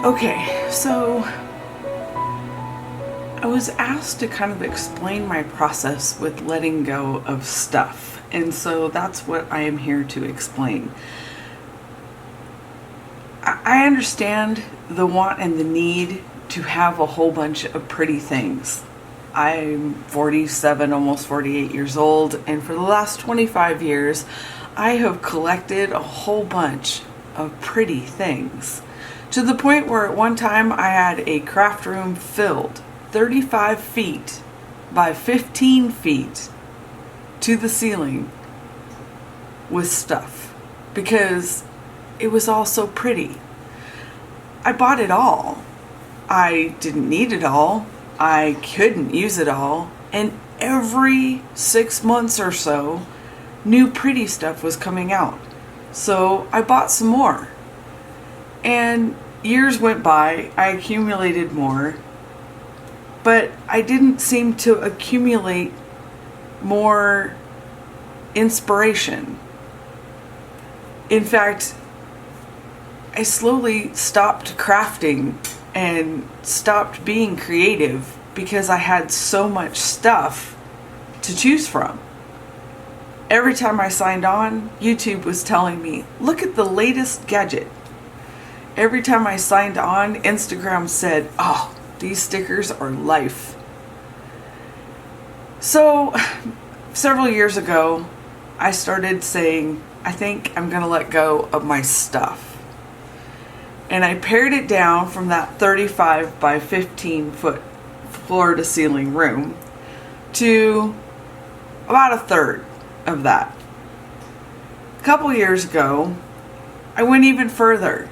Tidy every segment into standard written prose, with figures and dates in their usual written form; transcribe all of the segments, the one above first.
Okay, so I was asked to kind of explain my process with letting go of stuff, and so that's what I am here to explain. I understand the want and the need to have a whole bunch of pretty things. I'm 47, almost 48 years old, and for the last 25 years, I have collected a whole bunch of pretty things. To the point where at one time I had a craft room filled 35 feet by 15 feet to the ceiling with stuff because it was all so pretty. I bought it all. I didn't need it all. I couldn't use it all. And every 6 months or so, new pretty stuff was coming out. So I bought some more. And years went by, I accumulated more, but I didn't seem to accumulate more inspiration. In fact, I slowly stopped crafting and stopped being creative because I had so much stuff to choose from. Every time I signed on, YouTube was telling me, look at the latest gadget. Every time I signed on, Instagram said, oh, these stickers are life. So, several years ago, I started saying, I think I'm going to let go of my stuff. And I pared it down from that 35 by 15 foot floor to ceiling room to about a third of that. A couple years ago, I went even further.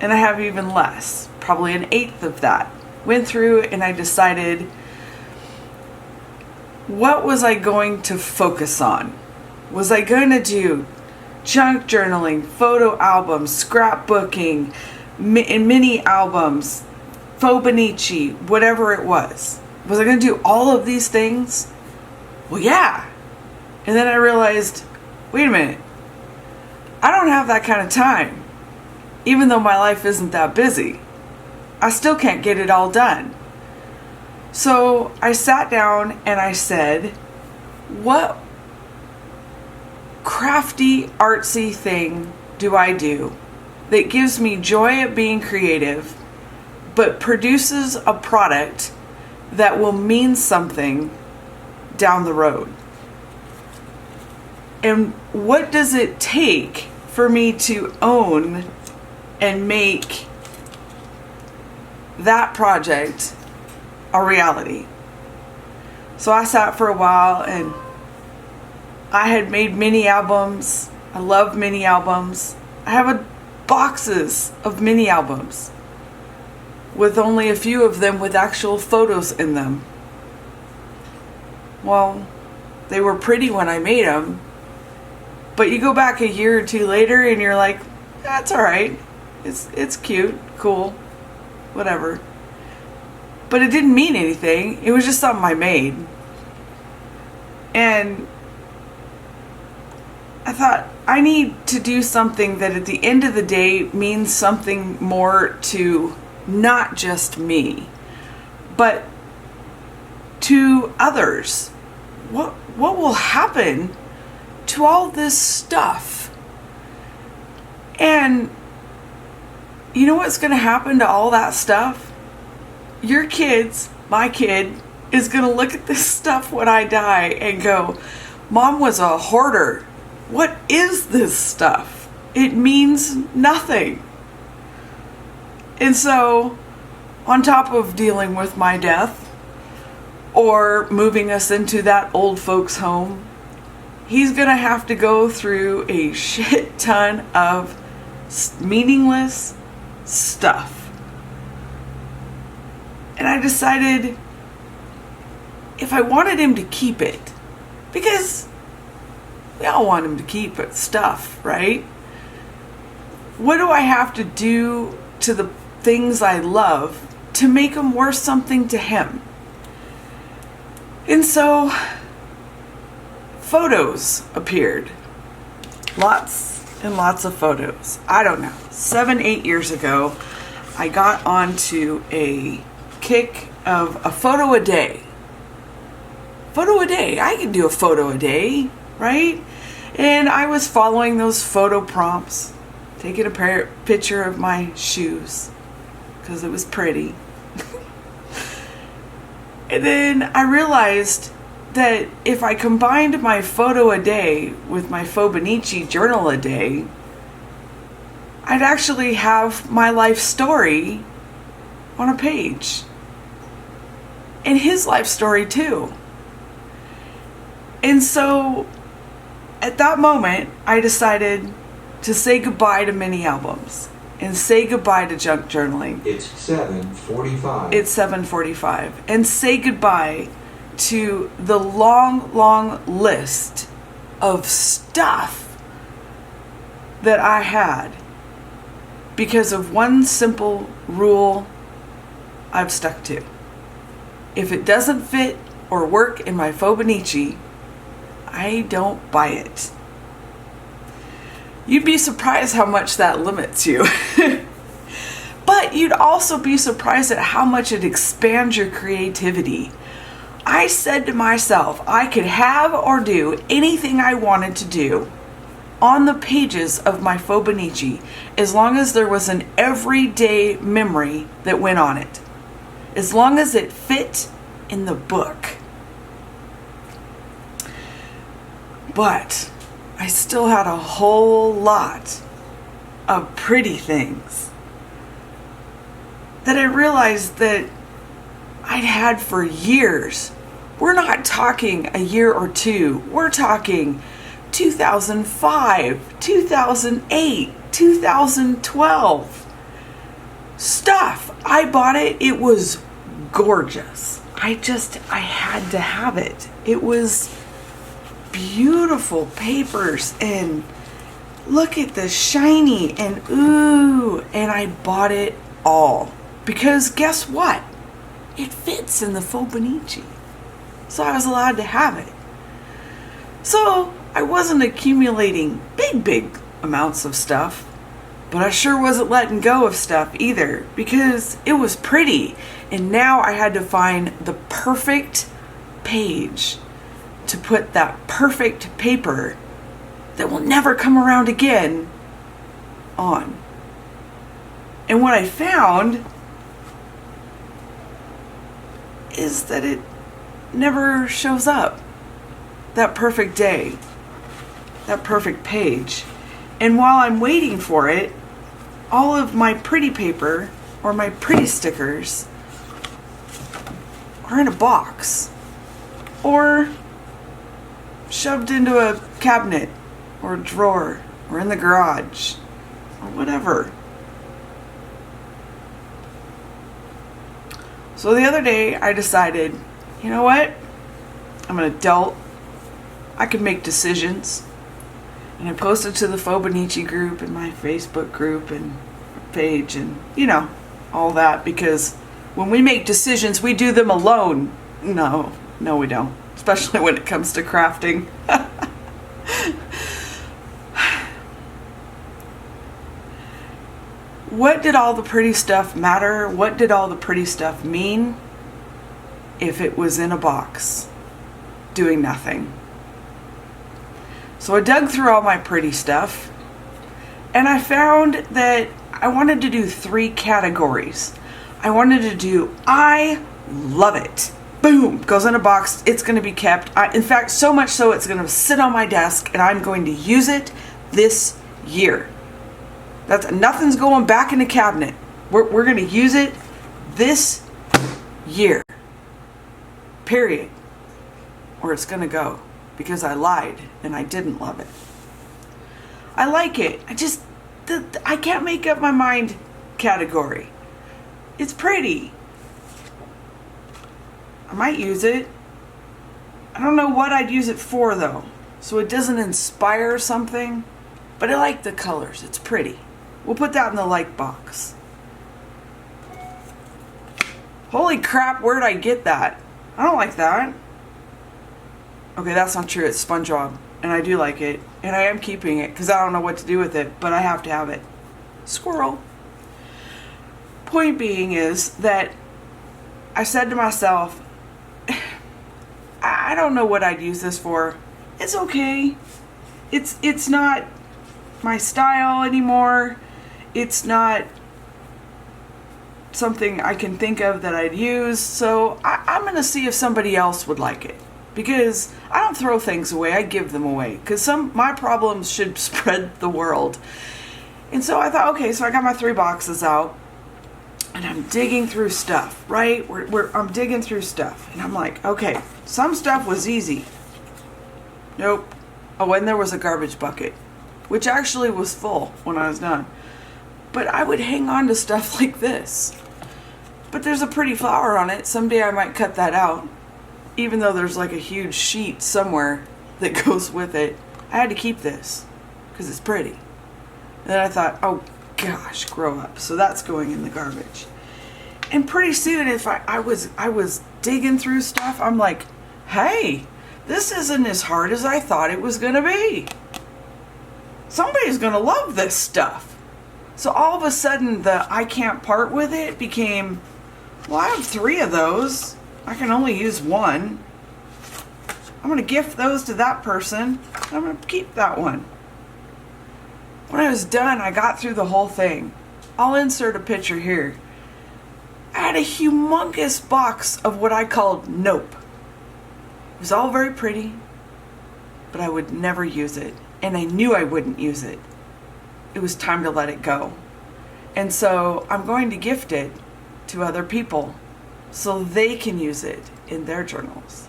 And I have even less, probably an eighth of that. Went through and I decided, what was I going to focus on? Was I going to do junk journaling, photo albums, scrapbooking, mini albums, fauxbonichi, whatever it was? Was I going to do all of these things? Well, yeah. And then I realized, wait a minute, I don't have that kind of time. Even though my life isn't that busy, I still can't get it all done. So I sat down and I said, what crafty, artsy thing do I do that gives me joy at being creative, but produces a product that will mean something down the road? And what does it take for me to own and make that project a reality? So I sat for a while and I had made mini albums. I love mini albums. I have boxes of mini albums with only a few of them with actual photos in them. Well, they were pretty when I made them, but you go back a year or two later and you're like, that's all right. It's cute, cool, whatever. But it didn't mean anything. It was just something I made. And I thought, I need to do something that at the end of the day means something more to not just me, but to others. What will happen to all this stuff? And you know what's going to happen to all that stuff? Your kids, my kid, is going to look at this stuff when I die and go, Mom was a hoarder. What is this stuff? It means nothing. And so, on top of dealing with my death, or moving us into that old folks' home, he's going to have to go through a shit ton of meaningless stuff. And I decided if I wanted him to keep it, because we all want him to keep stuff, right? What do I have to do to the things I love to make them worth something to him? And so photos appeared. Lots and lots of photos. I don't know, 7-8 years ago, I got onto a kick of a photo a day. Photo a day. I can do a photo a day, right? And I was following those photo prompts, taking a picture of my shoes because it was pretty. And then I realized that if I combined my photo a day with my fauxbonichi journal a day, I'd actually have my life story on a page. And his life story too. And so at that moment, I decided to say goodbye to mini albums and say goodbye to junk journaling. It's 7:45. It's 7:45. And say goodbye to the long, long list of stuff that I had because of one simple rule I've stuck to. If it doesn't fit or work in my fauxbonichi, I don't buy it. You'd be surprised how much that limits you. But you'd also be surprised at how much it expands your creativity. I said to myself, I could have or do anything I wanted to do on the pages of my fauxbonichi as long as there was an everyday memory that went on it. As long as it fit in the book. But I still had a whole lot of pretty things that I realized that I'd had for years. We're not talking a year or two. We're talking 2005, 2008, 2012. Stuff. I bought it. It was gorgeous. I had to have it. It was beautiful papers and look at the shiny and ooh, and I bought it all because guess what? It fits in the fauxbonichi. So I was allowed to have it. So I wasn't accumulating big amounts of stuff, but I sure wasn't letting go of stuff either because it was pretty. And now I had to find the perfect page to put that perfect paper that will never come around again on. And what I found is that it never shows up. That perfect day, that perfect page. And while I'm waiting for it, all of my pretty paper or my pretty stickers are in a box or shoved into a cabinet or a drawer or in the garage or whatever. So the other day I decided, you know what? I'm an adult. I can make decisions. And I posted to the fauxbonichi group and my Facebook group and page and, you know, all that because when we make decisions, we do them alone. No, we don't. Especially when it comes to crafting. What did all the pretty stuff matter? What did all the pretty stuff mean if it was in a box doing nothing? So I dug through all my pretty stuff and I found that I wanted to do 3 categories. I wanted to do, I love it. Boom, goes in a box, it's going to be kept. In fact, so much so it's going to sit on my desk and I'm going to use it this year. Nothing's going back in the cabinet. We're going to use it this year. Period. Or it's going to go because I lied and I didn't love it. I like it. I can't make up my mind category. It's pretty. I might use it. I don't know what I'd use it for though. So it doesn't inspire something. But I like the colors. It's pretty. We'll put that in the like box. Holy crap, where'd I get that? I don't like that. Okay, that's not true. It's SpongeBob. And I do like it. And I am keeping it because I don't know what to do with it. But I have to have it. Squirrel. point being is that I said to myself, I don't know what I'd use this for. It's okay. It's not my style anymore. It's not something I can think of that I'd use. So I'm going to see if somebody else would like it. Because I don't throw things away. I give them away. Because my problems should spread the world. And so I thought, okay, so I got my 3 boxes out. And I'm digging through stuff, right? I'm digging through stuff. And I'm like, okay, some stuff was easy. Nope. Oh, and there was a garbage bucket, which actually was full when I was done. But I would hang on to stuff like this. But there's a pretty flower on it. Someday I might cut that out. Even though there's like a huge sheet somewhere that goes with it. I had to keep this because it's pretty. And then I thought, oh gosh, grow up. So that's going in the garbage. And pretty soon, if I was digging through stuff, I'm like, hey, this isn't as hard as I thought it was going to be. Somebody's going to love this stuff. So all of a sudden, the I can't part with it became, well, I have 3 of those. I can only use 1. I'm going to gift those to that person. I'm going to keep that one. When I was done, I got through the whole thing. I'll insert a picture here. I had a humongous box of what I called Nope. It was all very pretty, but I would never use it. And I knew I wouldn't use it. It was time to let it go. And so I'm going to gift it to other people so they can use it in their journals.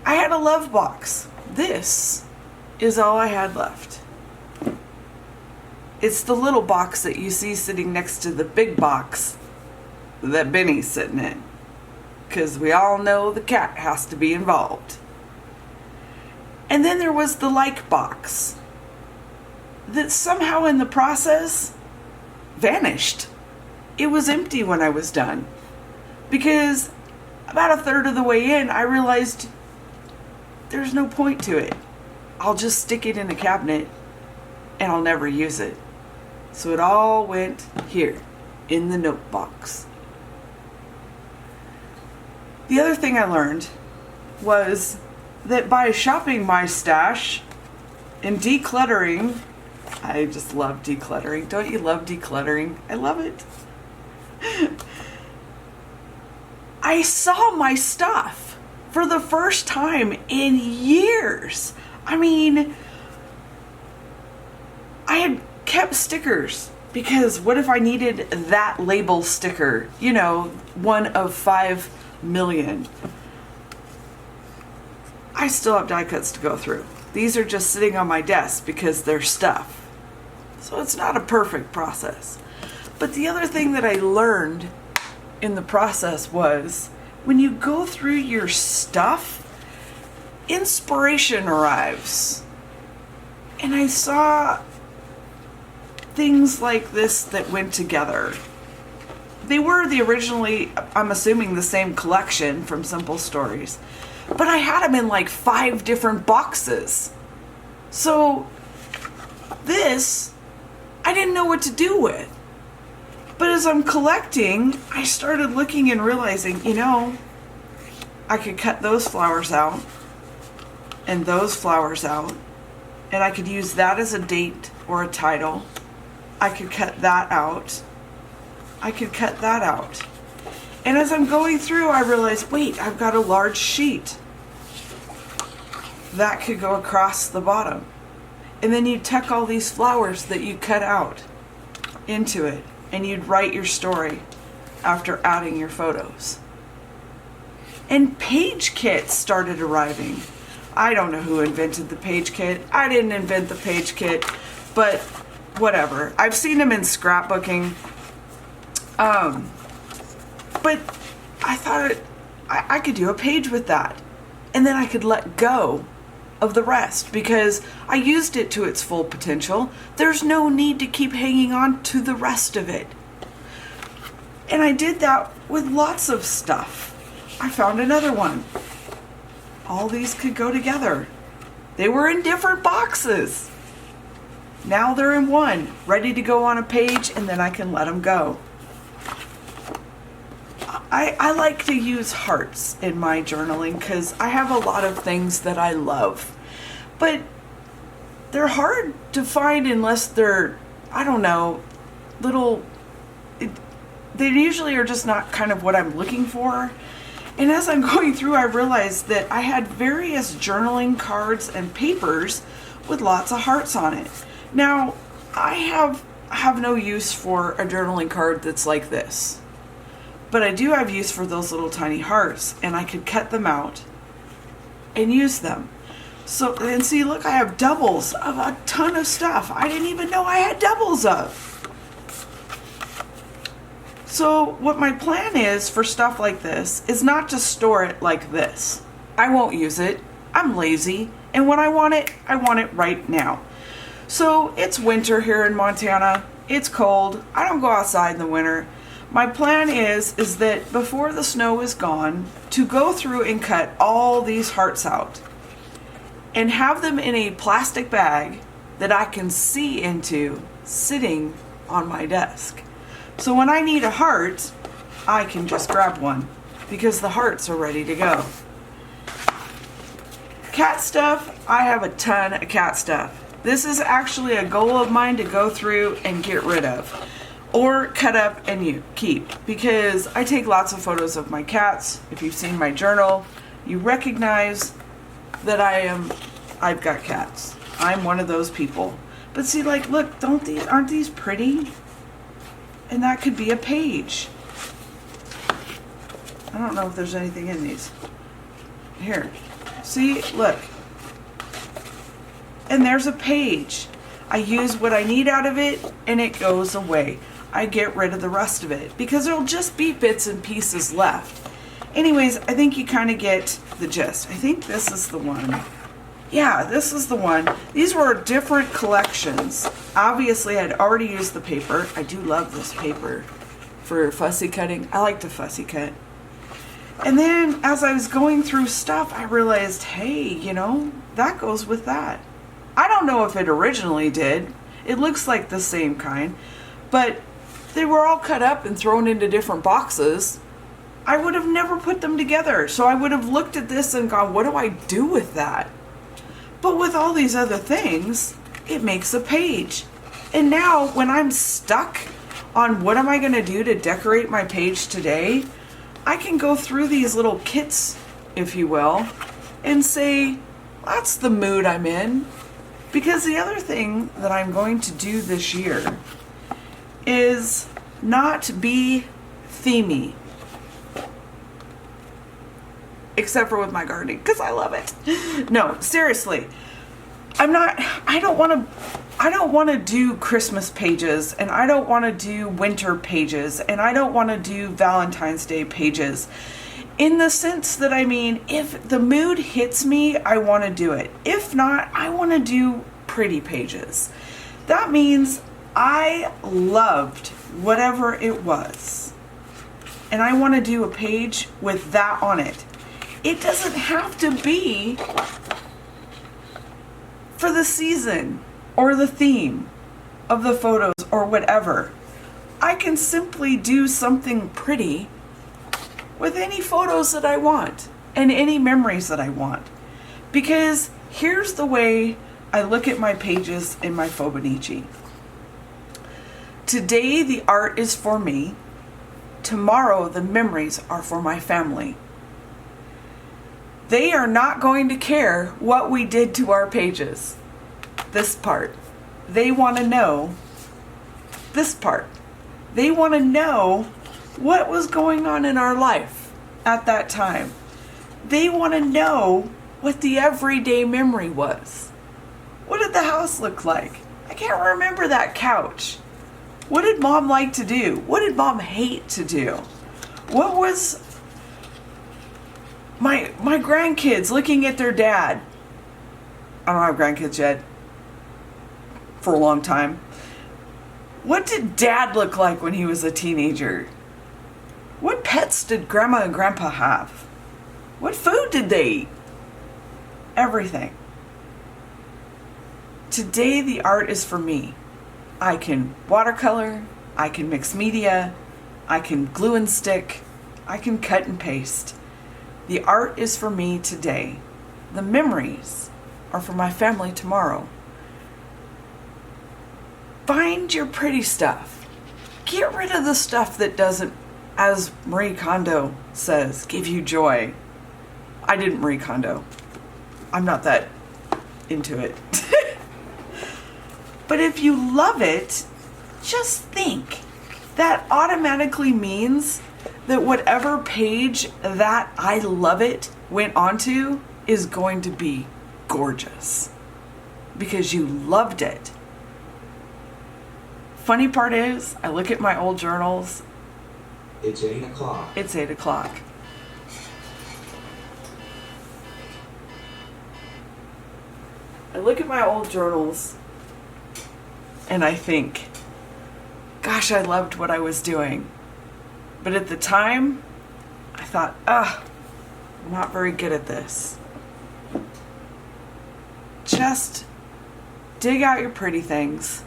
I had a love box. This is all I had left. It's the little box that you see sitting next to the big box that Benny's sitting in. Because we all know the cat has to be involved. And then there was the like box that somehow in the process vanished. It was empty when I was done. Because about 1/3 of the way in, I realized there's no point to it. I'll just stick it in a cabinet and I'll never use it. So it all went here in the note box. The other thing I learned was that by shopping my stash and decluttering, I just love decluttering. Don't you love decluttering? I love it. I saw my stuff for the first time in years. I mean, I had kept stickers because what if I needed that label sticker? You know, one of 5 million. I still have die cuts to go through. These are just sitting on my desk because they're stuff. So it's not a perfect process. But the other thing that I learned in the process was when you go through your stuff, inspiration arrives. And I saw things like this that went together. They were originally, I'm assuming, the same collection from Simple Stories. But I had them in like 5 different boxes. So this, I didn't know what to do with. But as I'm collecting, I started looking and realizing, you know, I could cut those flowers out and those flowers out. And I could use that as a date or a title. I could cut that out. I could cut that out. And as I'm going through, I realized, wait, I've got a large sheet. That could go across the bottom. And then you tuck all these flowers that you cut out into it. And you'd write your story after adding your photos. And page kits started arriving. I don't know who invented the page kit. I didn't invent the page kit, but whatever. I've seen them in scrapbooking. But I thought I could do a page with that. And then I could let go of the rest because I used it to its full potential. There's no need to keep hanging on to the rest of it. And I did that with lots of stuff. I found another one. All these could go together. They were in different boxes. Now they're in one, ready to go on a page, and then I can let them go. I like to use hearts in my journaling because I have a lot of things that I love. But they're hard to find unless they're, I don't know, they usually are just not kind of what I'm looking for. And as I'm going through, I realized that I had various journaling cards and papers with lots of hearts on it. Now, I have no use for a journaling card that's like this. But I do have use for those little tiny hearts, and I could cut them out and use them. So, and see, look, I have doubles of a ton of stuff I didn't even know I had doubles of. So what my plan is for stuff like this is not to store it like this. I won't use it. I'm lazy. And when I want it right now. So it's winter here in Montana. It's cold. I don't go outside in the winter. My plan is that before the snow is gone, to go through and cut all these hearts out and have them in a plastic bag that I can see into sitting on my desk. So when I need a heart, I can just grab one because the hearts are ready to go. Cat stuff, I have a ton of cat stuff. This is actually a goal of mine to go through and get rid of or cut up and keep because I take lots of photos of my cats. If you've seen my journal, you recognize that I've got cats. I'm one of those people. But see, like, look, aren't these pretty? And that could be a page. I don't know if there's anything in these. Here. See, look. And there's a page. I use what I need out of it and it goes away. I get rid of the rest of it because there'll just be bits and pieces left. Anyways, I think you kind of get the gist. I think this is the one. Yeah, this is the one. These were different collections. Obviously, I'd already used the paper. I do love this paper for fussy cutting. I like to fussy cut. And then as I was going through stuff, I realized, hey, that goes with that. I don't know if it originally did. It looks like the same kind. But they were all cut up and thrown into different boxes. I would have never put them together. So I would have looked at this and gone, what do I do with that? But with all these other things, it makes a page. And now when I'm stuck on what am I going to do to decorate my page today, I can go through these little kits, if you will, and say, that's the mood I'm in. Because the other thing that I'm going to do this year is not be themey. Except for with my gardening, because I love it. No, seriously. I don't want to do Christmas pages, and I don't want to do winter pages, and I don't want to do Valentine's Day pages. In the sense that, if the mood hits me, I want to do it. If not, I want to do pretty pages. That means I loved whatever it was. And I want to do a page with that on it. It doesn't have to be for the season or the theme of the photos or whatever. I can simply do something pretty with any photos that I want and any memories that I want. Because here's the way I look at my pages in my fauxbonichi. Today the art is for me. Tomorrow the memories are for my family. They are not going to care what we did to our pages. This part. They want to know this part. They want to know what was going on in our life at that time. They want to know what the everyday memory was. What did the house look like? I can't remember that couch. What did mom like to do? What did mom hate to do? What was my grandkids looking at their dad? I don't have grandkids yet. For a long time. What did dad look like when he was a teenager? What pets did grandma and grandpa have? What food did they eat? Everything. Today the art is for me. I can watercolor, I can mix media, I can glue and stick, I can cut and paste. The art is for me today. The memories are for my family tomorrow. Find your pretty stuff. Get rid of the stuff that doesn't, as Marie Kondo says, give you joy. I didn't Marie Kondo. I'm not that into it. But if you love it, just think. That automatically means that whatever page that I love it went onto is going to be gorgeous because you loved it. Funny part is, I look at my old journals. It's 8 o'clock. It's 8 o'clock. I look at my old journals and I think, gosh, I loved what I was doing. But at the time, I thought, I'm not very good at this. Just dig out your pretty things,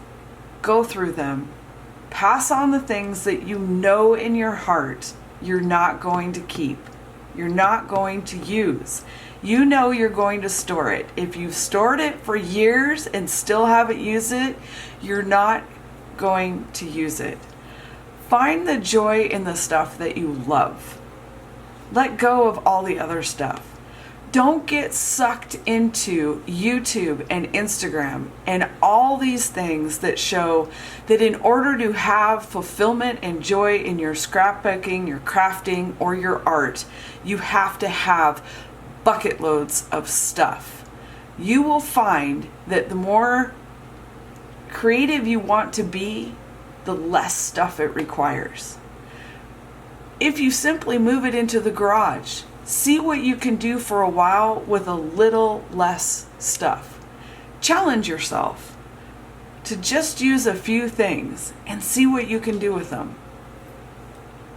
go through them, pass on the things that you know in your heart you're not going to keep, you're not going to use. You know you're going to store it. If you've stored it for years and still haven't used it, you're not going to use it. Find the joy in the stuff that you love. Let go of all the other stuff. Don't get sucked into YouTube and Instagram and all these things that show that in order to have fulfillment and joy in your scrapbooking, your crafting, or your art, you have to have bucket loads of stuff. You will find that the more creative you want to be, the less stuff it requires. If you simply move it into the garage, see what you can do for a while with a little less stuff. Challenge yourself to just use a few things and see what you can do with them.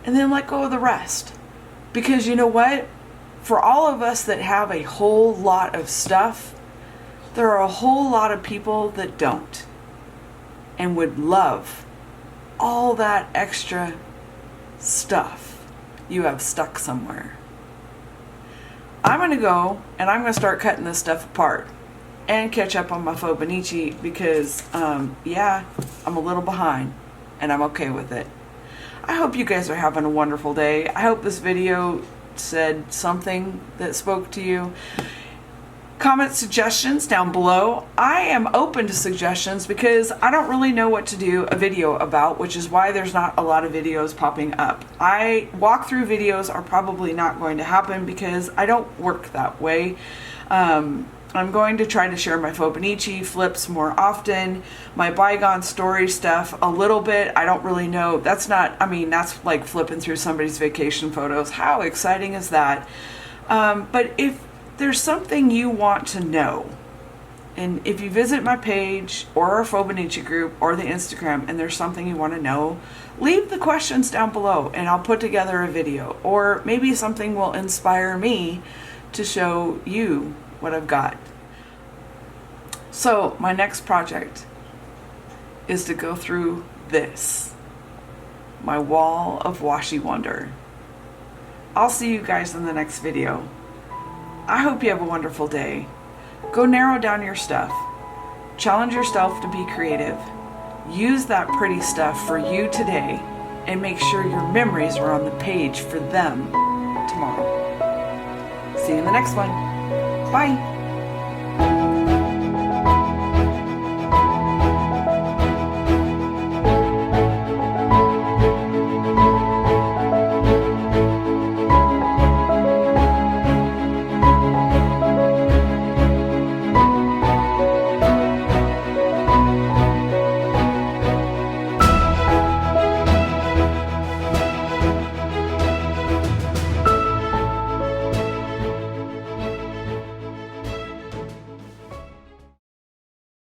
And then let go of the rest. Because you know what? For all of us that have a whole lot of stuff, there are a whole lot of people that don't and would love all that extra stuff you have stuck somewhere. I'm going to go and I'm going to start cutting this stuff apart and catch up on my fauxbonichi because, I'm a little behind and I'm okay with it. I hope you guys are having a wonderful day. I hope this video said something that spoke to you. Comment suggestions down below. I am open to suggestions because I don't really know what to do a video about, which is why there's not a lot of videos popping up. Walkthrough videos are probably not going to happen because I don't work that way. I'm going to try to share my fauxbonichi flips more often, my bygone story stuff a little bit. I don't really know. That's like flipping through somebody's vacation photos. How exciting is that? But if there's something you want to know, and if you visit my page or our fauxbonichi group or the Instagram and there's something you want to know, leave the questions down below and I'll put together a video, or maybe something will inspire me to show you what I've got. So my next project is to go through this, my wall of washi wonder. I'll see you guys in the next video. I hope you have a wonderful day. Go narrow down your stuff. Challenge yourself to be creative. Use that pretty stuff for you today and make sure your memories are on the page for them tomorrow. See you in the next one. Bye.